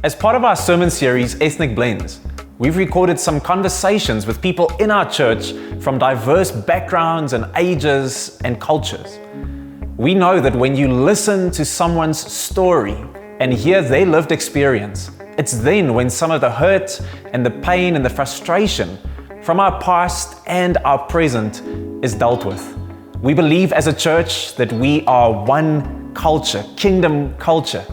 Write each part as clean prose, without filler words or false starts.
As part of our sermon series, Ethnic Blends, we've recorded some conversations with people in our church from diverse backgrounds and ages and cultures. We know that when you listen to someone's story and hear their lived experience, it's then when some of the hurt and the pain and the frustration from our past and our present is dealt with. We believe as a church that we are one culture, kingdom culture.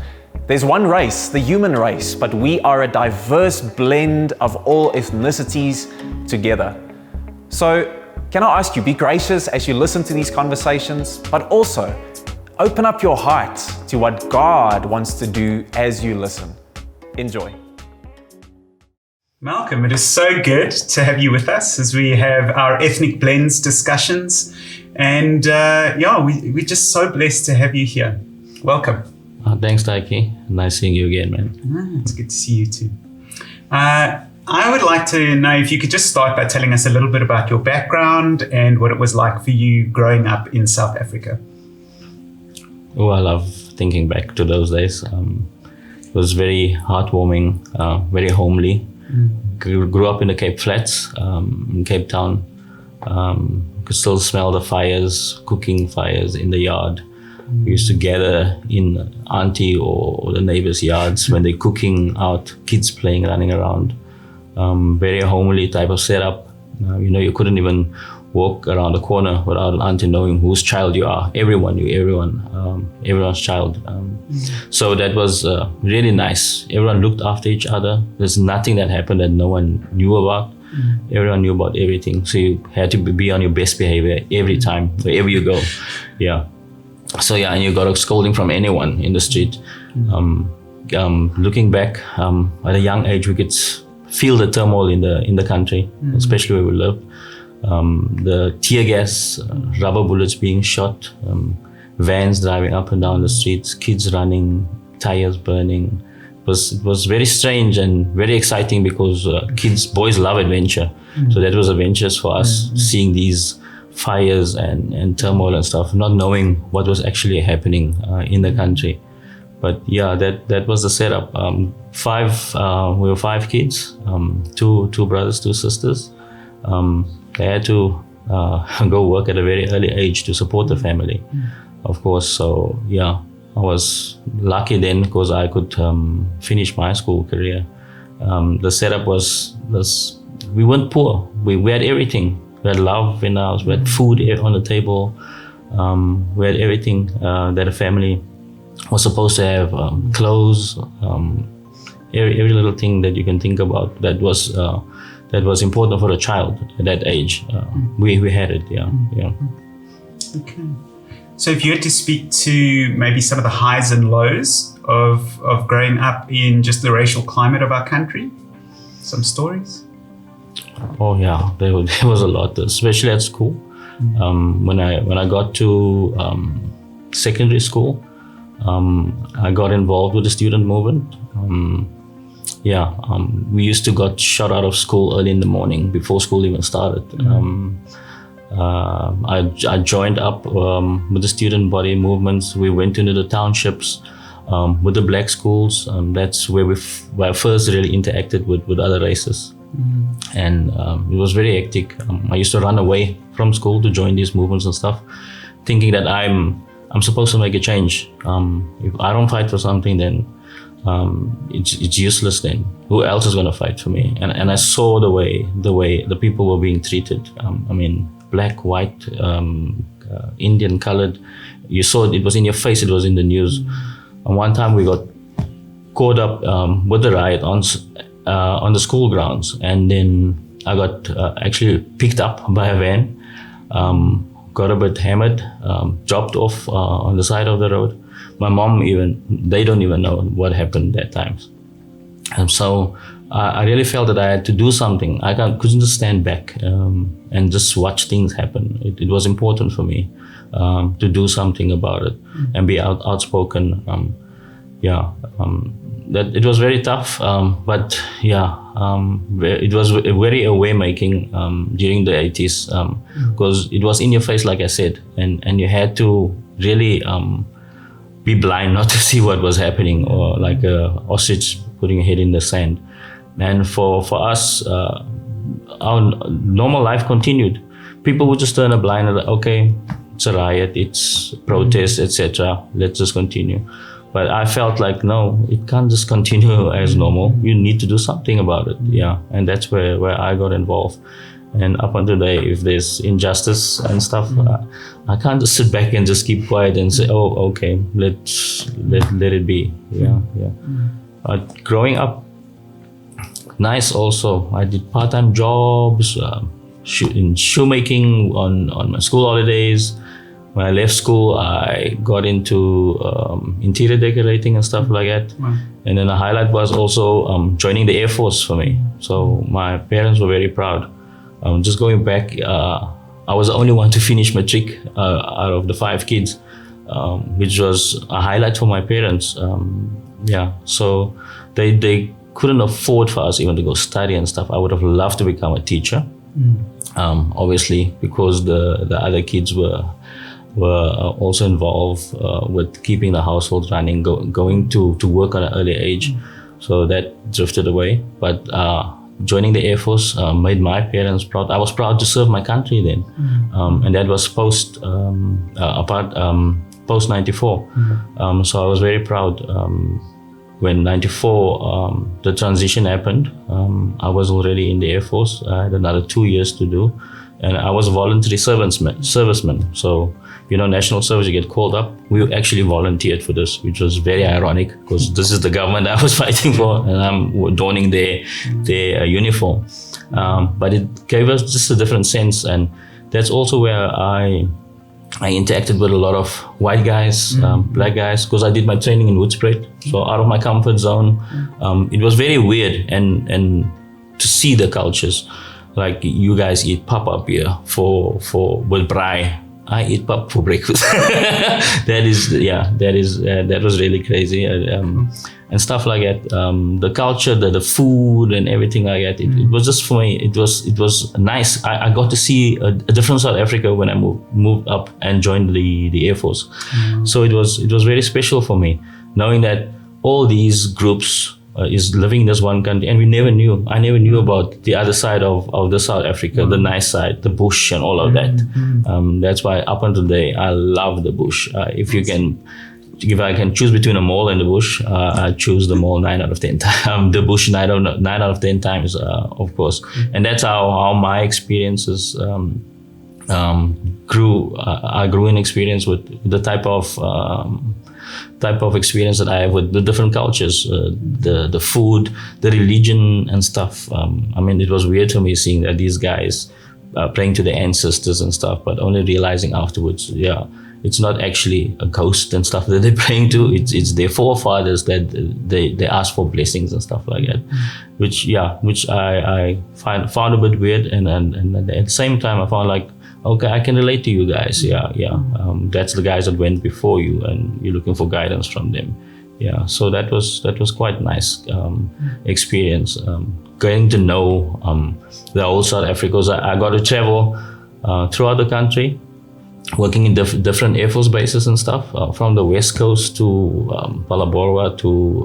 There's one race, the human race, but we are a diverse blend of all ethnicities together. So, can I ask you, be gracious as you listen to these conversations, but also open up your heart to what God wants to do as you listen. Enjoy. Malcolm, it is so good to have you with us as we have our Ethnic Blends discussions. And we're just so blessed to have you here. Welcome. Thanks, Taiki. Nice seeing you again, man. It's good to see you too. I would like to know if you could just start by telling us a little bit about your background and what it was like for you growing up in South Africa. Oh, I love thinking back to those days. It was very heartwarming, very homely. Grew up in the Cape Flats, in Cape Town. Could still smell the fires, cooking fires in the yard. We used to gather in auntie or the neighbors' yards when they're cooking out, kids playing, running around. Very homely type of setup. You couldn't even walk around the corner without an auntie knowing whose child you are. Everyone knew everyone's child. So that was really nice. Everyone looked after each other. There's nothing that happened that no one knew about. Everyone knew about everything. So you had to be on your best behavior every time, wherever you go. Yeah. So yeah, and you got a scolding from anyone in the street. Looking back, at a young age, we could feel the turmoil in the country, especially where we lived. The tear gas, rubber bullets being shot, vans driving up and down the streets, kids running, tires burning. It was very strange and very exciting because boys love adventure. So that was adventures for us, seeing these fires and turmoil and stuff, not knowing what was actually happening in the country. But yeah, that was the setup. We were 5 kids, two brothers, 2 sisters. They had to go work at a very early age to support the family, of course. So yeah, I was lucky then because I could finish my school career. The setup was we weren't poor. We had everything. We had love in the house. We had food on the table. We had everything that a family was supposed to have. Clothes, every little thing that you can think about that was important for a child at that age. We had it. Yeah. Okay. So if you had to speak to maybe some of the highs and lows of growing up in just the racial climate of our country, some stories? Oh yeah, there was a lot, especially at school. When I got to secondary school, I got involved with the student movement. We used to got shot out of school early in the morning before school even started. I joined up with the student body movements. We went into the townships with the black schools. That's where I first really interacted with other races. And it was very hectic. I used to run away from school to join these movements and stuff, thinking that I'm supposed to make a change. If I don't fight for something, then it's useless then. Who else is going to fight for me? And I saw the way the people were being treated. Black, white, Indian, colored. You saw it was in your face, it was in the news. And one time we got caught up with the riot on the school grounds, and then I got actually picked up by a van, got a bit hammered, dropped off on the side of the road. My mom they don't even know what happened that time. And so I really felt that I had to do something. I couldn't just stand back and just watch things happen. It was important for me to do something about it and be outspoken. That it was very tough, but it was very aware making during the 80s because it was in your face, like I said, and you had to really be blind not to see what was happening, or like a ostrich putting your head in the sand. And for us, our normal life continued. People would just turn a blind eye, okay, it's a riot, it's protest, etc. Let's just continue. But I felt like, no, it can't just continue as normal. You need to do something about it. Yeah, and that's where I got involved. And up until today, if there's injustice and stuff, I can't just sit back and just keep quiet and say, oh, okay, let it be. Yeah. But growing up, nice also. I did part-time jobs, in shoemaking on my school holidays. When I left school, I got into interior decorating and stuff like that. Wow. And then the highlight was also joining the Air Force for me. So my parents were very proud. Just going back, I was the only one to finish matric out of the 5 kids, which was a highlight for my parents. So they couldn't afford for us even to go study and stuff. I would have loved to become a teacher, obviously, because the other kids were also involved with keeping the household running, going to work at an early age. So that drifted away. But joining the Air Force made my parents proud. I was proud to serve my country then. And that was post 94. So I was very proud. When 94, the transition happened, I was already in the Air Force. I had another 2 years to do. And I was a voluntary serviceman. So, national service, you get called up. We actually volunteered for this, which was very ironic because this is the government I was fighting for and I'm donning their uniform. But it gave us just a different sense. And that's also where I interacted with a lot of white guys, black guys, because I did my training in Woodspread. So out of my comfort zone, it was very weird and to see the cultures. Like you guys eat pap up here with braai. I eat pap for breakfast. That was really crazy. And stuff like that. The culture, the food and everything like that. It was just for me, it was nice. I got to see a different South Africa when I moved up and joined the Air Force. So it was very special for me, knowing that all these groups is living in this one country, and I never knew about the other side of the South Africa, the nice side, the bush and all of that. That's why up until today, I love the bush. If I can choose between a mall and the bush, I choose the mall 9 out of 10 times. The bush 9 out of 10 times, of course. And that's how my experiences grew. I grew in experience with the type of experience that I have with the different cultures, the food, the religion and stuff. It was weird for me seeing that these guys praying to their ancestors and stuff, but only realizing afterwards, it's not actually a ghost and stuff that they're praying to. It's their forefathers that they ask for blessings and stuff like that, which I found a bit weird, and at the same time I found like, okay, I can relate to you guys. That's the guys that went before you, and you're looking for guidance from them. So that was quite nice experience. Getting to know the whole South Africa. I got to travel throughout the country, working in different Air Force bases and stuff, from the West Coast to Palabora to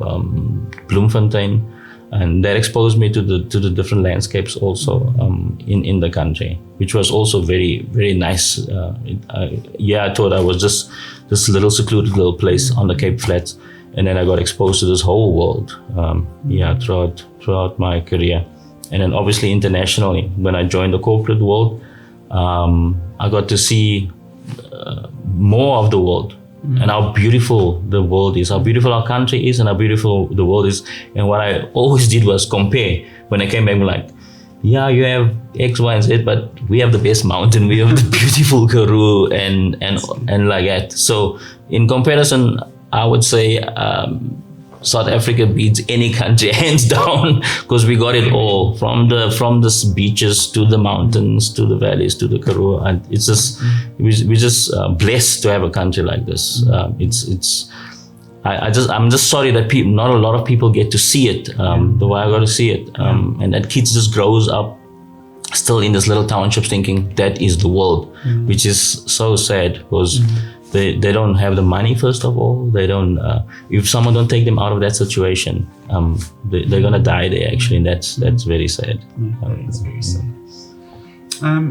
Bloemfontein. And that exposed me to the different landscapes also in the country, which was also very, very nice. I thought I was just this little secluded little place on the Cape Flats, and then I got exposed to this whole world throughout my career. And then obviously internationally, when I joined the corporate world, I got to see more of the world. And how beautiful the world is, how beautiful our country is, and how beautiful the world is. And what I always did was compare. When I came back, I'm like, you have X, Y, and Z, but we have the best mountain, we have the beautiful Karoo, and like that. So in comparison, I would say South Africa beats any country hands down, because we got it all, from the beaches to the mountains to the valleys to the Karoo, and it's just we're just blessed to have a country like this. I'm just sorry that not a lot of people get to see it the way I got to see it, and that kids just grows up still in this little townships thinking that is the world, which is so sad, because they don't have the money. First of all, they don't. If someone don't take them out of that situation, they're gonna die there actually, and that's very sad. It's very sad.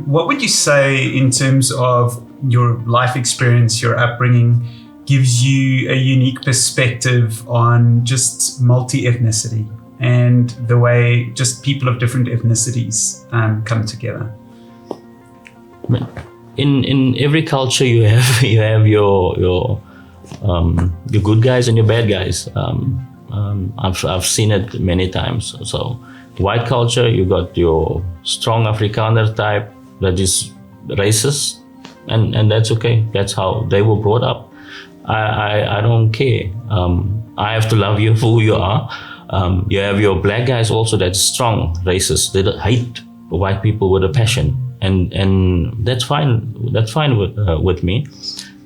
What would you say in terms of your life experience, your upbringing, gives you a unique perspective on just multi-ethnicity and the way just people of different ethnicities come together? In every culture, you have your good guys and your bad guys. I've seen it many times. So white culture, you got your strong Afrikaner type that is racist, and that's okay. That's how they were brought up. I don't care. I have to love you for who you are. You have your black guys also that's strong racist. They hate white people with a passion, and that's fine. That's fine with me.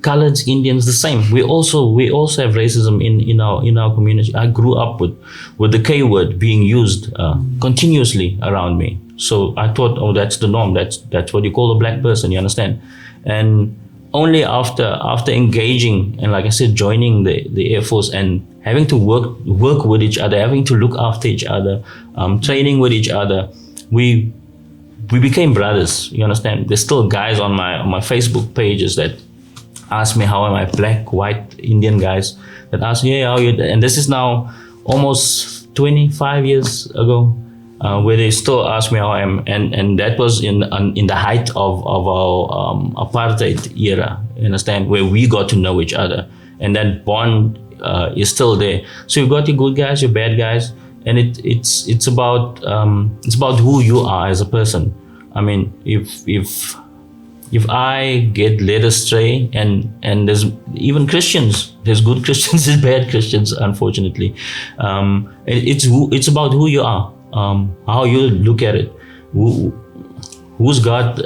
Coloreds, Indians, the same. We also have racism in our community. I grew up with the K word being used continuously around me. So I thought, oh, that's the norm. That's what you call a black person. You understand? And only after engaging and, like I said, joining the Air Force and having to work with each other, having to look after each other, training with each other, we became brothers. You understand? There's still guys on my Facebook pages that ask me how am I, black, white, Indian guys that ask me, hey, how are you? And this is now almost 25 years ago, where they still ask me how I am, and that was in the height of our apartheid era. You understand, where we got to know each other, and that bond is still there. So you've got your good guys, your bad guys, and it's about who you are as a person. I mean, if I get led astray, and there's even Christians, there's good Christians, there's bad Christians, unfortunately. It's about who you are, how you look at it, who's God,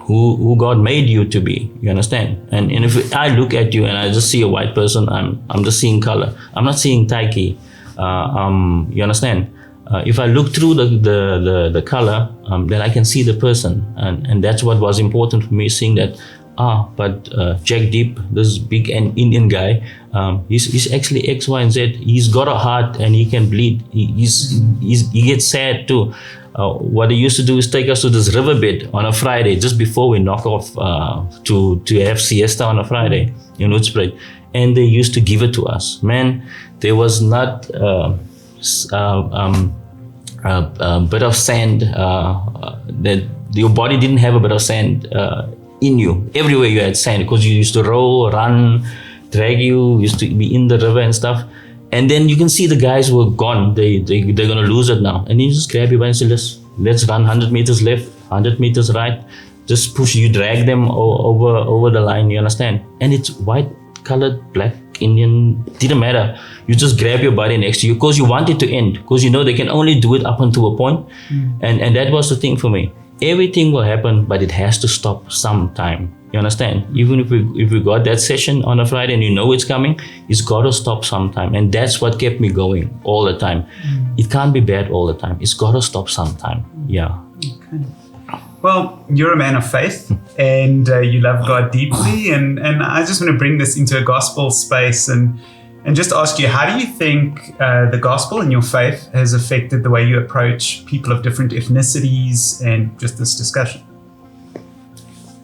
who God made you to be. You understand? And if I look at you and I just see a white person, I'm just seeing color. I'm not seeing Taiki. You understand? If I look through the color, then I can see the person, and that's what was important for me, seeing that. But Jack Deep, this big Indian guy, he's actually X, Y, and Z. He's got a heart and he can bleed. He gets sad too. What they used to do is take us to this riverbed on a Friday, just before we knock off to have siesta on a Friday in Hoedspruit, and they used to give it to us. Man, there was not a bit of sand, that your body didn't have a bit of sand in you. Everywhere you had sand, because you used to roll, run, drag, you used to be in the river and stuff. And then you can see the guys were gone. They're gonna lose it now. And you just grab your bike and say, let's run 100 meters left, 100 meters right. Just push, you drag them over the line, you understand? And it's white, colored, black, Indian, didn't matter. You just grab your buddy next to you because you want it to end, because you know they can only do it up until a point. And that was the thing for me. Everything will happen, but it has to stop sometime. You understand? Even if we got that session on a Friday and you know it's coming, it's got to stop sometime. And that's what kept me going all the time. It can't be bad all the time. It's got to stop sometime. Yeah. Okay. Well, you're a man of faith and you love God deeply. And I just want to bring this into a gospel space and just ask you, how do you think the gospel and your faith has affected the way you approach people of different ethnicities and just this discussion?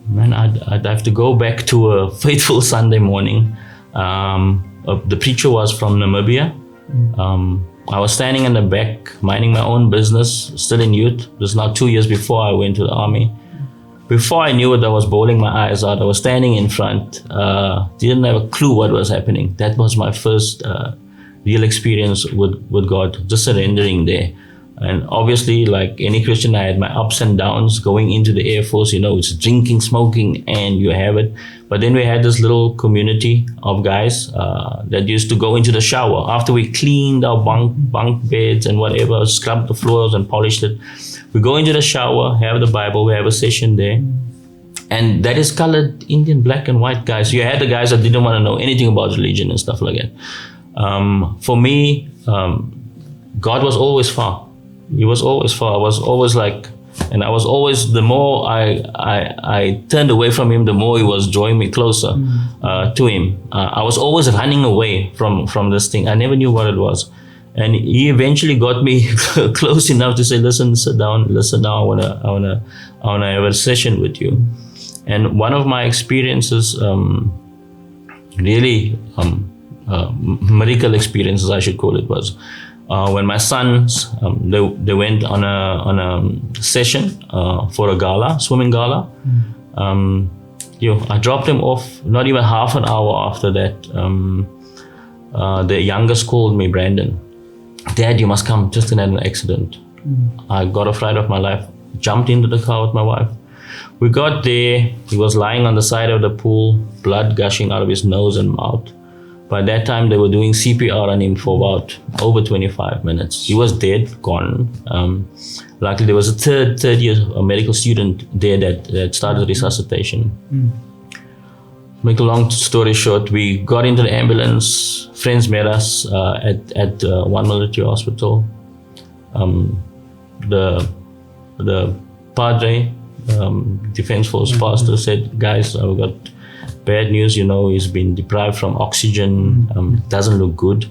Man, I'd have to go back to a fateful Sunday morning. The preacher was from Namibia. I was standing in the back, minding my own business, still in youth. It was now 2 years before I went to the army. Before I knew it, I was bawling my eyes out. I was standing in front, didn't have a clue what was happening. That was my first real experience with God, just surrendering there. And obviously, like any Christian, I had my ups and downs going into the Air Force. You know, it's drinking, smoking, and you have it. But then we had this little community of guys that used to go into the shower after we cleaned our bunk beds and whatever, scrubbed the floors and polished it. We go into the shower, have the Bible, we have a session there. And that is colored Indian, black and white guys. You had the guys that didn't want to know anything about religion and stuff like that. For me, God was always far. He was always far. I was always like, And I was always, the more I turned away from him, the more he was drawing me closer to him. I was always running away from this thing. I never knew what it was. And he eventually got me close enough to say, listen, sit down, listen now, I wanna have a session with you. And one of my experiences, really miracle experiences, I should call it, was when my sons, they went on a session for a gala, swimming gala. I dropped them off, not even half an hour after that. The youngest called me, Brandon. Dad, you must come, just had an accident. I got a fright of my life, jumped into the car with my wife. We got there, he was lying on the side of the pool, blood gushing out of his nose and mouth. By that time, they were doing CPR on him for about over 25 minutes. He was dead, gone. Luckily, there was a third year medical student there that started resuscitation. Make a long story short, we got into the ambulance. Friends met us at one military hospital. The padre, Defense Force pastor, said, guys, we've got bad news. He's been deprived from oxygen. Doesn't look good.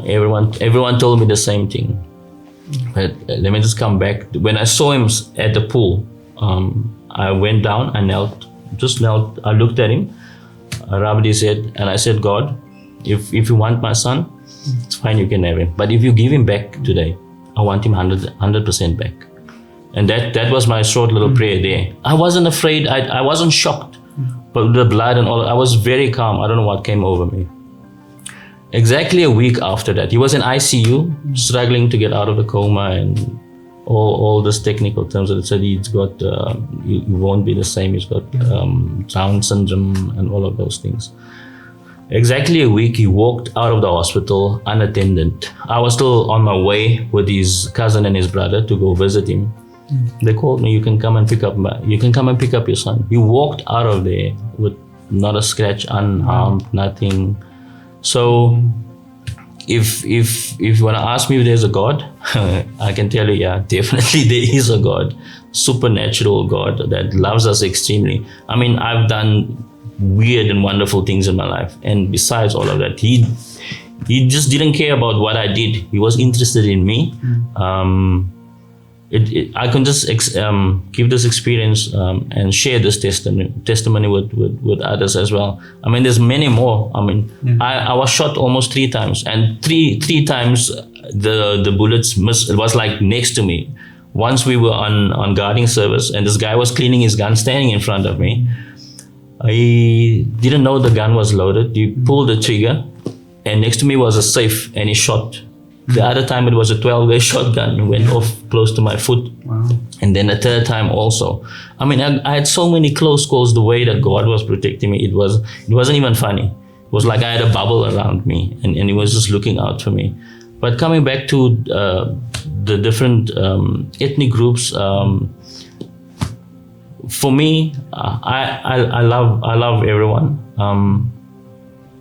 Everyone told me the same thing. But let me just come back. When I saw him at the pool, I went down, I knelt, I looked at him, I rubbed his head, and I said, God, if you want my son, it's fine, you can have him. But if you give him back today, I want him 100% back. And that was my short little prayer there. I wasn't afraid, I wasn't shocked, but the blood and all, I was very calm. I don't know what came over me. Exactly a week after that, he was in ICU, struggling to get out of the coma, and all this technical terms that said he's got, he won't be the same, he's got Down syndrome and all of those things. Exactly a week, he walked out of the hospital unattended. I was still on my way with his cousin and his brother to go visit him. They called me, you can come and pick up your son. He walked out of there with not a scratch, unharmed, nothing. So if you want to ask me if there's a God, I can tell you, yeah, definitely there is a God, supernatural God that loves us extremely. I mean, I've done weird and wonderful things in my life, and besides all of that, he just didn't care about what I did. He was interested in me. I can just give this experience and share this testimony with others as well. I mean, there's many more. I mean, I was shot almost 3 times, and three times the bullets missed. It was like next to me. Once we were on guarding service, and this guy was cleaning his gun standing in front of me. I didn't know the gun was loaded. He pulled the trigger, and next to me was a safe, and he shot. The other time it was a 12-gauge shotgun, went off close to my foot. Wow. And then the third time also. I mean, I had so many close calls. The way that God was protecting me, it wasn't even funny. It was like I had a bubble around me, and he was just looking out for me. But coming back to the different ethnic groups, for me, I love everyone.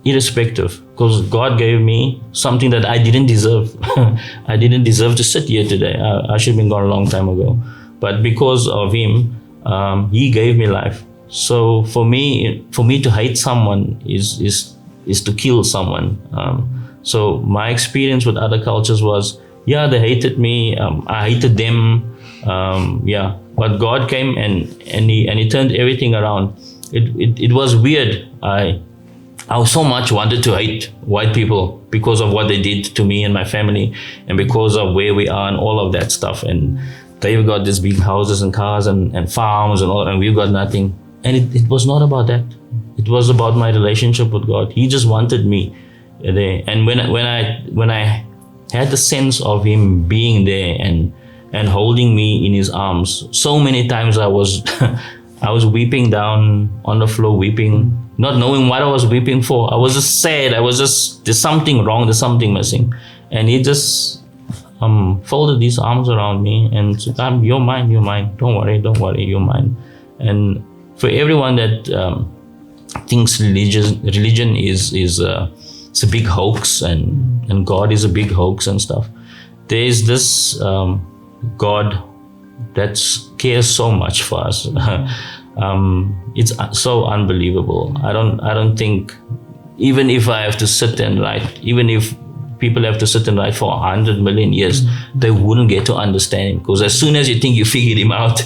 Irrespective, because God gave me something that I didn't deserve. I didn't deserve to sit here today. I should have been gone a long time ago. But because of Him, He gave me life. So for me to hate someone is to kill someone. So my experience with other cultures was, yeah, they hated me. I hated them. But God came and He turned everything around. It was weird. I so much wanted to hate white people because of what they did to me and my family, and because of where we are and all of that stuff. And they've got these big houses and cars and farms and all, and we've got nothing. And it was not about that. It was about my relationship with God. He just wanted me there. And when I had the sense of Him being there and holding me in His arms, so many times I was I was weeping down on the floor, weeping, not knowing what I was weeping for. I was just sad. There's something wrong, there's something missing. And He just folded His arms around me and said, you're mine, don't worry, you're mine. And for everyone that thinks religion is it's a big hoax and God is a big hoax and stuff, there is this God that cares so much for us. It's so unbelievable. I don't think, even if I have to sit and write, even if people have to sit and write for 100 million years, they wouldn't get to understand him. Because as soon as you think you figured him out,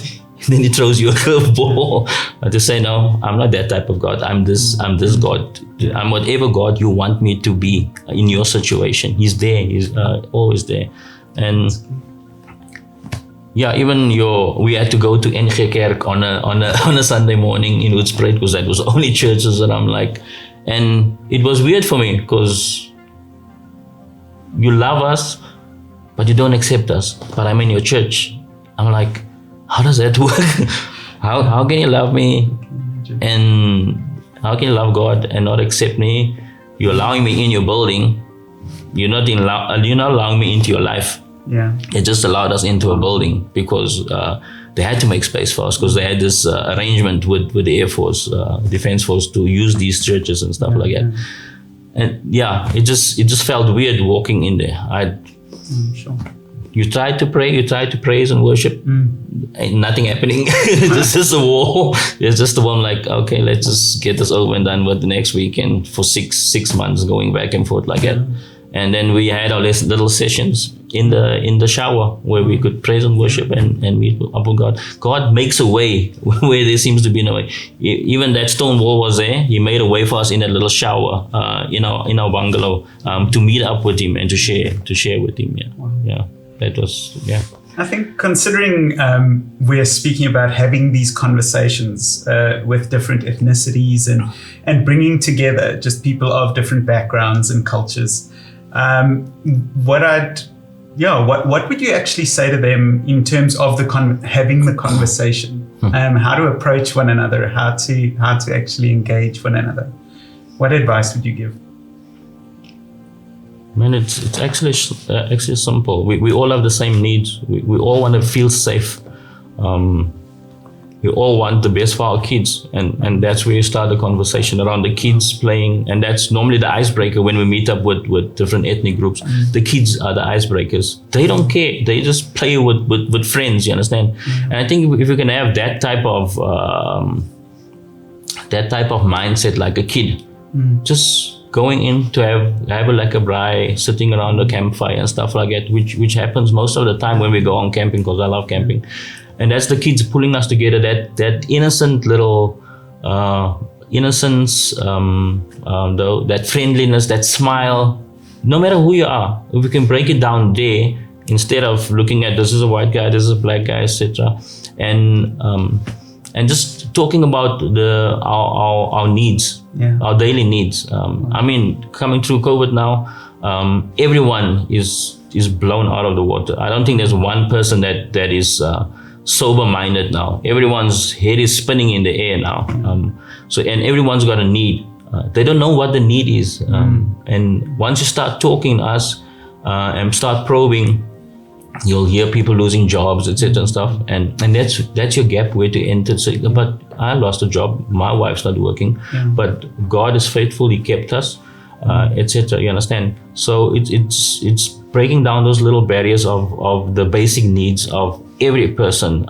then he throws you a curveball. To say, no, I'm not that type of God. I'm this God. I'm whatever God you want me to be in your situation. He's there. He's always there. And yeah, even we had to go to NG Kerk on a Sunday morning in Hoedspruit, because that was the only churches that I'm like. And it was weird for me, because you love us, but you don't accept us. But I'm in your church. I'm like, how does that work? How can you love me, and how can you love God and not accept me? You're allowing me in your building. You're not allowing me into your life. Yeah. They just allowed us into a building because they had to make space for us, because they had this arrangement with the Air Force, Defense Force, to use these churches and stuff like that. And yeah, it just felt weird walking in there. Sure. You try to pray, you try to praise and worship, ain't nothing happening. It's just a wall. It's just the one like, okay, let's just get this over and done with the next weekend for six months, going back and forth like that. And then we had our little sessions in the shower where we could praise and worship and meet up with God. God makes a way where there seems to be no way. Even that stone wall was there. He made a way for us in that little shower in our bungalow to meet up with Him and to share with Him. Yeah, yeah, that was I think, considering we're speaking about having these conversations with different ethnicities and bringing together just people of different backgrounds and cultures. What would you actually say to them in terms of having the conversation? How to approach one another, how to actually engage one another? What advice would you give? Man, it's actually simple. We all have the same needs. We all want to feel safe. We all want the best for our kids, and that's where you start the conversation around the kids playing, and that's normally the icebreaker when we meet up with different ethnic groups. The kids are the icebreakers. They don't care. They just play with friends, you understand? And I think if you can have that type of mindset like a kid, just going in to have a lekker braai, sitting around a campfire and stuff like that, which happens most of the time when we go on camping, because I love camping. And that's the kids pulling us together, that innocent little innocence, that friendliness, that smile, no matter who you are. If we can break it down there, instead of looking at this is a white guy, this is a black guy, etc. And just talking about our needs, our daily needs. I mean, coming through COVID now, everyone is blown out of the water. I don't think there's one person that is sober-minded now. Everyone's head is spinning in the air now. And everyone's got a need. They don't know what the need is. And once you start talking to us and start probing, you'll hear people losing jobs, etc. and stuff. And that's your gap where to enter. So, but I lost a job. My wife's not working. But God is faithful. He kept us, etc. You understand? So it's breaking down those little barriers of the basic needs of every person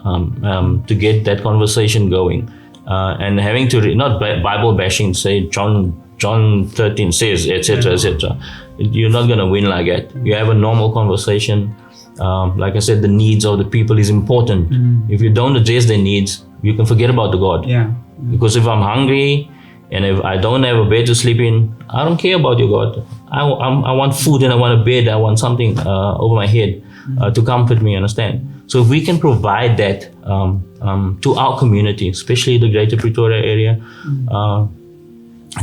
to get that conversation going, and having to not Bible bashing, say John 13 says, etc. etc. You're not going to win like that. You have a normal conversation. Like I said, the needs of the people is important. If you don't address their needs, you can forget about the God. Because if I'm hungry and if I don't have a bed to sleep in, I don't care about your God. I want food and I want a bed. I want something over my head to comfort me, understand? So if we can provide that to our community, especially the Greater Pretoria area,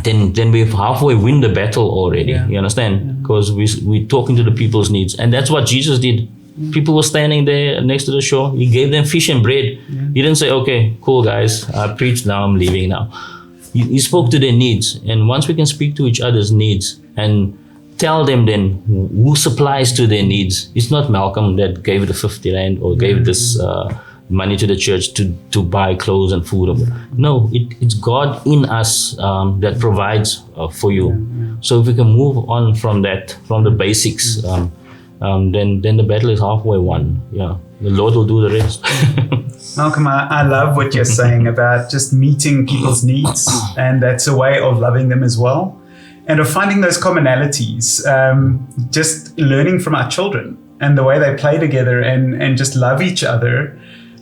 then we've halfway win the battle already. You understand? Because we're talking to the people's needs. And that's what Jesus did. People were standing there next to the shore. He gave them fish and bread. He didn't say, okay, cool guys, I preached, now I'm leaving now. He spoke to their needs. And once we can speak to each other's needs and tell them then who supplies to their needs. It's not Malcolm that gave the 50 rand or gave this money to the church to buy clothes and food. No, it's God in us that provides for you. So if we can move on from that, from the basics, then the battle is halfway won. Yeah, the Lord will do the rest. Malcolm, I love what you're saying about just meeting people's needs, and that's a way of loving them as well, and of finding those commonalities, just learning from our children and the way they play together and just love each other,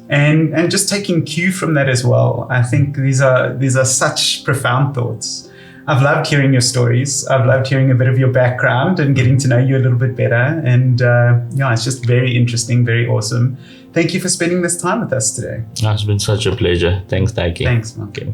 and just taking cue from that as well. I think these are such profound thoughts. I've loved hearing your stories. I've loved hearing a bit of your background and getting to know you a little bit better. And it's just very interesting, very awesome. Thank you for spending this time with us today. It's been such a pleasure. Thanks, Taiki. Thanks, Mark. Okay.